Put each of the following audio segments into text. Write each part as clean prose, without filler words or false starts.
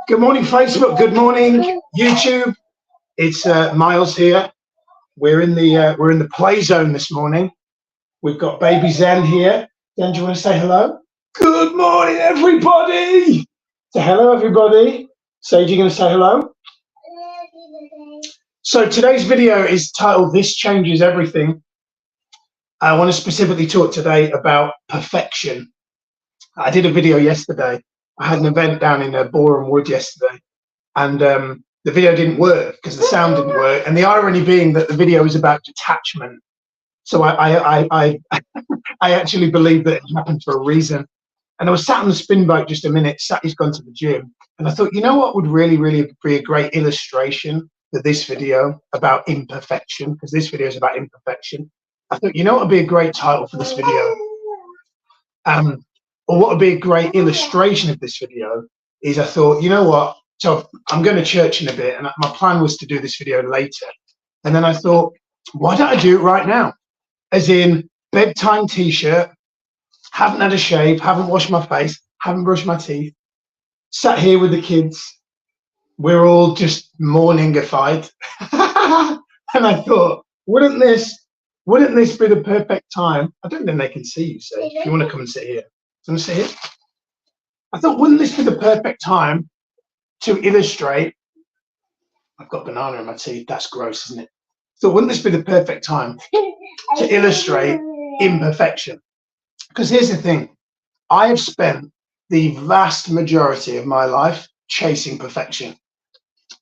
Good morning, Facebook. Good morning, YouTube. It's Miles here. We're in the play zone this morning. We've got baby Zen here. Zen, do you want to say hello? Good morning, everybody. Say hello, everybody. Sage, you going to say hello? So today's video is titled "This Changes Everything." I want to specifically talk today about perfection. I did a video yesterday. I had an event down in Boreham Wood yesterday, and the video didn't work because the sound didn't work. And the irony being that the video is about detachment. So I actually believe that it happened for a reason. And I was sat on the spin bike just a minute. He's gone to the gym, and I thought, you know what would really be a great illustration for this video about imperfection, because this video is about imperfection. I thought, you know what would be a great title for this video? Or what would be a great illustration of this video is, I thought, you know what? So I'm going to church in a bit, and my plan was to do this video later. And then I thought, why don't I do it right now? As in, bedtime t-shirt, haven't had a shave, haven't washed my face, haven't brushed my teeth, sat here with the kids. We're all just morningified. And I thought, wouldn't this be the perfect time? I don't think they can see you, Sage. If you want to come and sit here. Do you want to sit here? I thought, wouldn't this be the perfect time to illustrate? I've got banana in my teeth. That's gross, isn't it? So wouldn't this be the perfect time to illustrate imperfection? Because here's the thing. I have spent the vast majority of my life chasing perfection.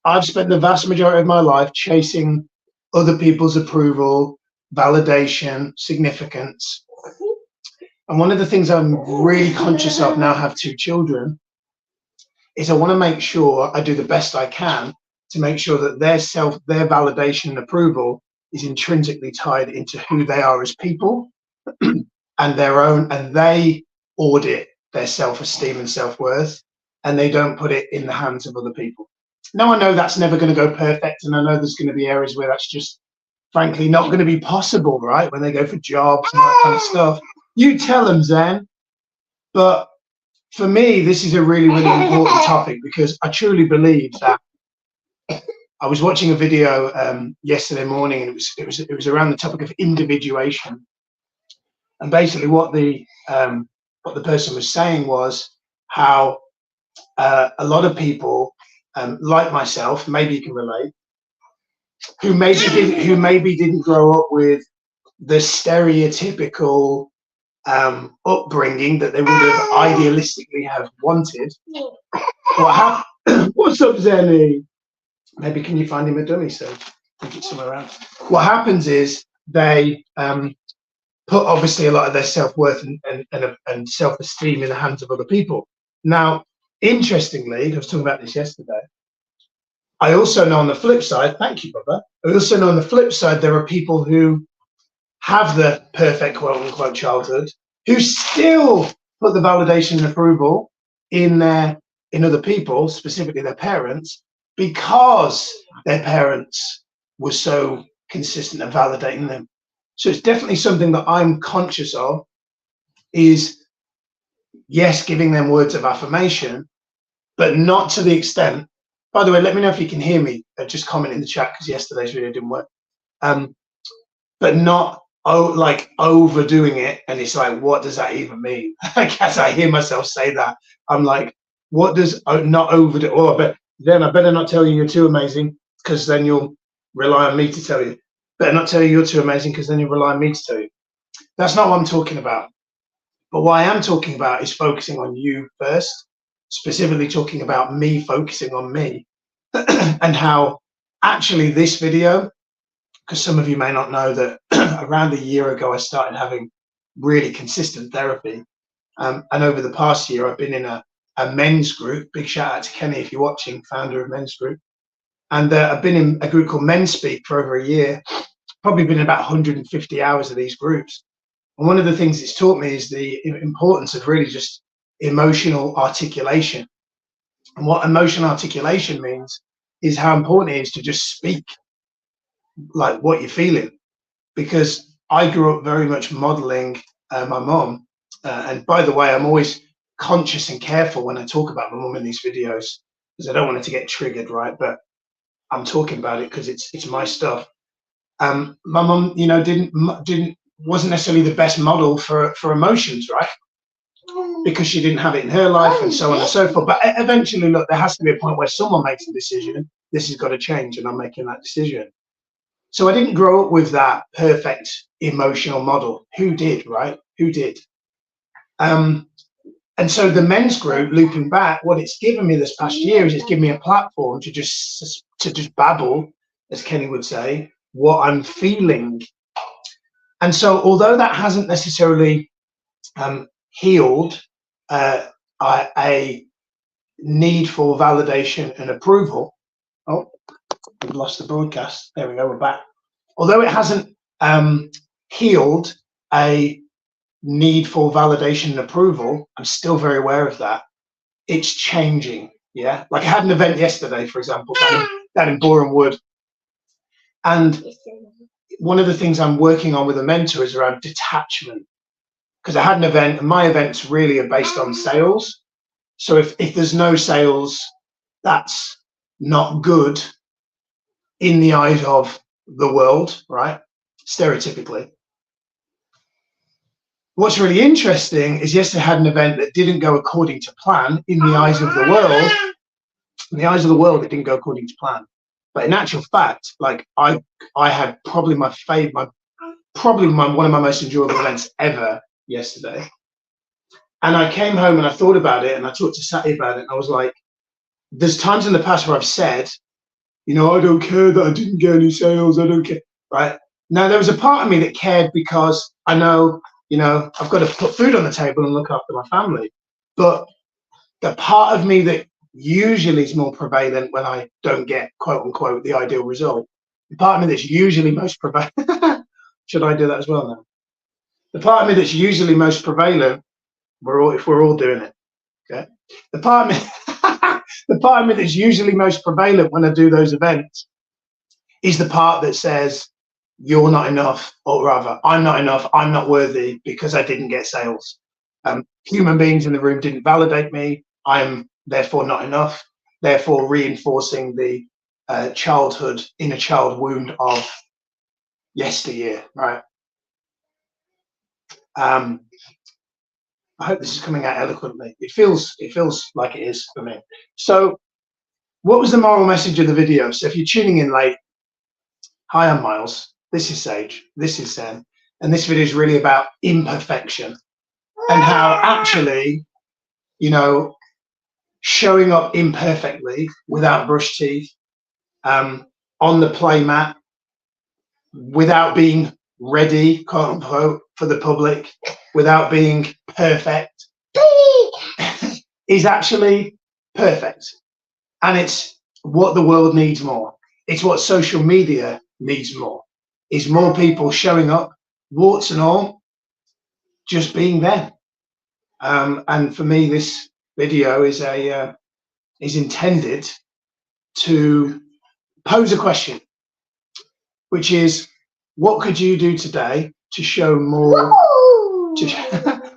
I've spent the vast majority of my life chasing other people's approval, validation, significance. And one of the things I'm really conscious of now, I have 2 children, is I want to make sure I do the best I can to make sure that their validation and approval is intrinsically tied into who they are as people and they audit their self-esteem and self-worth, and they don't put it in the hands of other people. Now, I know that's never going to go perfect, and I know there's going to be areas where that's just frankly not going to be possible, right? When they go for jobs and that kind of stuff. You tell them, Zen. But for me, this is a really important topic, because I truly believe that. I was watching a video yesterday morning, and it was around the topic of individuation. And basically what the person was saying was how a lot of people, like myself, maybe you can relate, who maybe didn't grow up with the stereotypical upbringing that they would have idealistically have wanted. What's up, Zenny? Maybe can you find him a dummy, so I think it's somewhere around. What happens is they put obviously a lot of their self-worth and self-esteem in the hands of other people. Now, interestingly, I was talking about this yesterday, I also know on the flip side, thank you, brother, I also know on the flip side there are people who have the perfect quote-unquote childhood, who still put the validation and approval in other people, specifically their parents, because their parents were so consistent at validating them. So it's definitely something that I'm conscious of, is, yes, giving them words of affirmation, but not to the extent. By the way, let me know if you can hear me. Just comment in the chat, because yesterday's video didn't work. But not like overdoing it, and it's like, what does that even mean? As I hear myself say that, I'm like, what does not overdo? Oh, but then I better not tell you you're too amazing, because then you'll rely on me to tell you. Better not tell you you're too amazing, because then you'll rely on me to tell you. That's not what I'm talking about. But what I am talking about is focusing on you first, specifically talking about me focusing on me, and how actually this video, because some of you may not know that around a year ago I started having really consistent therapy, and over the past year I've been in a men's group. Big shout out to Kenny if you're watching, founder of Men's Group. And I've been in a group called Men Speak for over a year, probably been in about 150 hours of these groups. And one of the things it's taught me is the importance of really just emotional articulation. And what emotional articulation means is how important it is to just speak like what you're feeling. Because I grew up very much modeling my mom. And by the way, I'm always conscious and careful when I talk about my mum in these videos, because I don't want it to get triggered, right? But I'm talking about it because it's my stuff. My mum, you know, wasn't necessarily the best model for emotions, right? Because she didn't have it in her life, and so on and so forth. But eventually, look, there has to be a point where someone makes a decision. This has got to change, and I'm making that decision. So I didn't grow up with that perfect emotional model. Who did, right? Who did? And so the men's group, looping back, what it's given me this past year is it's given me a platform to just babble, as Kenny would say, what I'm feeling. And so although that hasn't necessarily healed a need for validation and approval. Oh, we've lost the broadcast. There we go, we're back. Although it hasn't healed a need for validation and approval, I'm still very aware of that. It's changing. Yeah, like I had an event yesterday, for example, down in Boreham Wood, and one of the things I'm working on with a mentor is around detachment, because I had an event, and my events really are based on sales. So if there's no sales, that's not good in the eyes of the world, right? Stereotypically. What's really interesting is yesterday I had an event that didn't go according to plan in the eyes of the world. In the eyes of the world, it didn't go according to plan. But in actual fact, like I had probably one of my most enjoyable events ever yesterday. And I came home and I thought about it, and I talked to Sati about it, and I was like, there's times in the past where I've said, you know, I don't care that I didn't get any sales, I don't care, right? Now, there was a part of me that cared because I know, you know, I've got to put food on the table and look after my family. But the part of me that usually is more prevalent when I don't get, quote unquote, the ideal result, the part of me that's usually most prevalent, should I do that as well now? The part of me that's usually most prevalent, if we're all doing it, okay? The part of me, the part of me that's usually most prevalent when I do those events is the part that says, you're not enough, or rather, I'm not enough, I'm not worthy because I didn't get sales. Human beings in the room didn't validate me, I'm therefore not enough, therefore reinforcing the childhood inner child wound of yesteryear, right? I hope this is coming out eloquently. It feels like it is for me. So what was the moral message of the video? So if you're tuning in late, hi, I'm Miles, this is Sage, this is Sam, and this video is really about imperfection and how actually, you know, showing up imperfectly without brush teeth, on the play mat, without being ready, quote unquote, for the public, without being perfect, is actually perfect. And it's what the world needs more. It's what social media needs more, is more people showing up, warts and all, just being them. And for me, this video is intended to pose a question, which is, what could you do today to show more?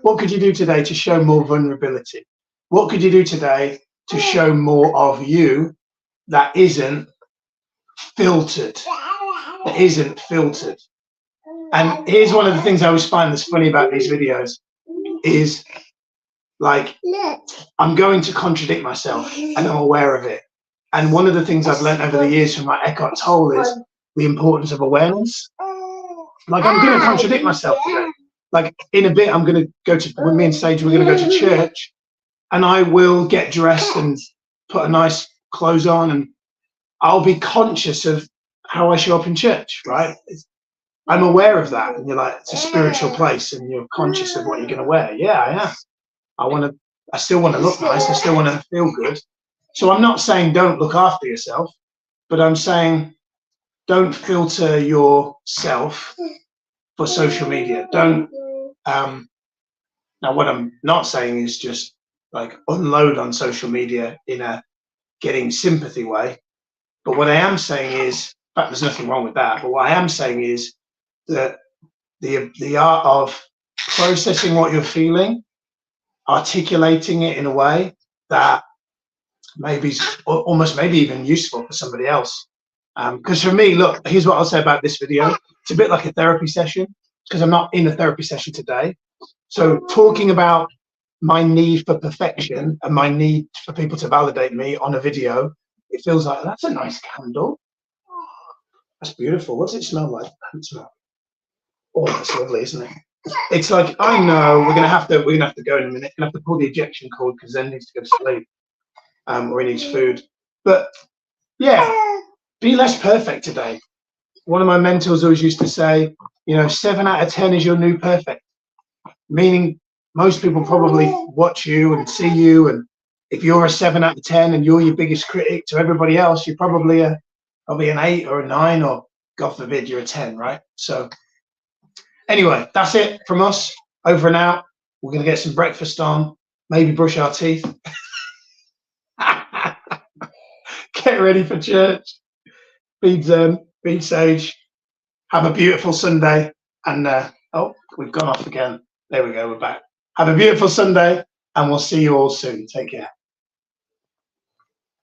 What could you do today to show more vulnerability? What could you do today to show more of you that isn't filtered? That isn't filtered. And here's one of the things I always find that's funny about these videos is, like, I'm going to contradict myself and I'm aware of it. And one of the things I've learned over the years from my Eckhart Tolle is the importance of awareness. Like, I'm going to contradict myself today. Like, in a bit, I'm going to go to, with me and Sage, we're going to go to church, and I will get dressed and put a nice clothes on, and I'll be conscious of how I show up in church, right? I'm aware of that. And you're like, it's a spiritual place and you're conscious of what you're going to wear. Yeah, I am. I still want to look nice. I still want to feel good. So I'm not saying don't look after yourself, but I'm saying don't filter yourself for social media. Don't, now what I'm not saying is just like unload on social media in a getting sympathy way. But what I am saying is, in fact, there's nothing wrong with that. But what I am saying is that the art of processing what you're feeling, articulating it in a way that maybe almost maybe even useful for somebody else. Because for me, look, here's what I'll say about this video. It's a bit like a therapy session because I'm not in a therapy session today. So talking about my need for perfection and my need for people to validate me on a video, it feels like that's a nice candle. That's beautiful. What's it smell like? Oh, that's lovely, isn't it? It's like, I know we're gonna have to go in a minute. We're gonna have to pull the ejection cord because Zen needs to go to sleep, or he needs food. But yeah, be less perfect today. One of my mentors always used to say, 7 out of 10 is your new perfect. Meaning most people probably watch you and see you, and if you're a 7 out of 10 and you're your biggest critic to everybody else, you're probably an 8 or a 9, or God forbid you're a 10, right? So anyway, that's it from us. Over and out. We're gonna get some breakfast on, maybe brush our teeth. Get ready for church. Feed Zen, feed Sage. Have a beautiful Sunday. And oh, we've gone off again. There we go, we're back. Have a beautiful Sunday, and we'll see you all soon. Take care.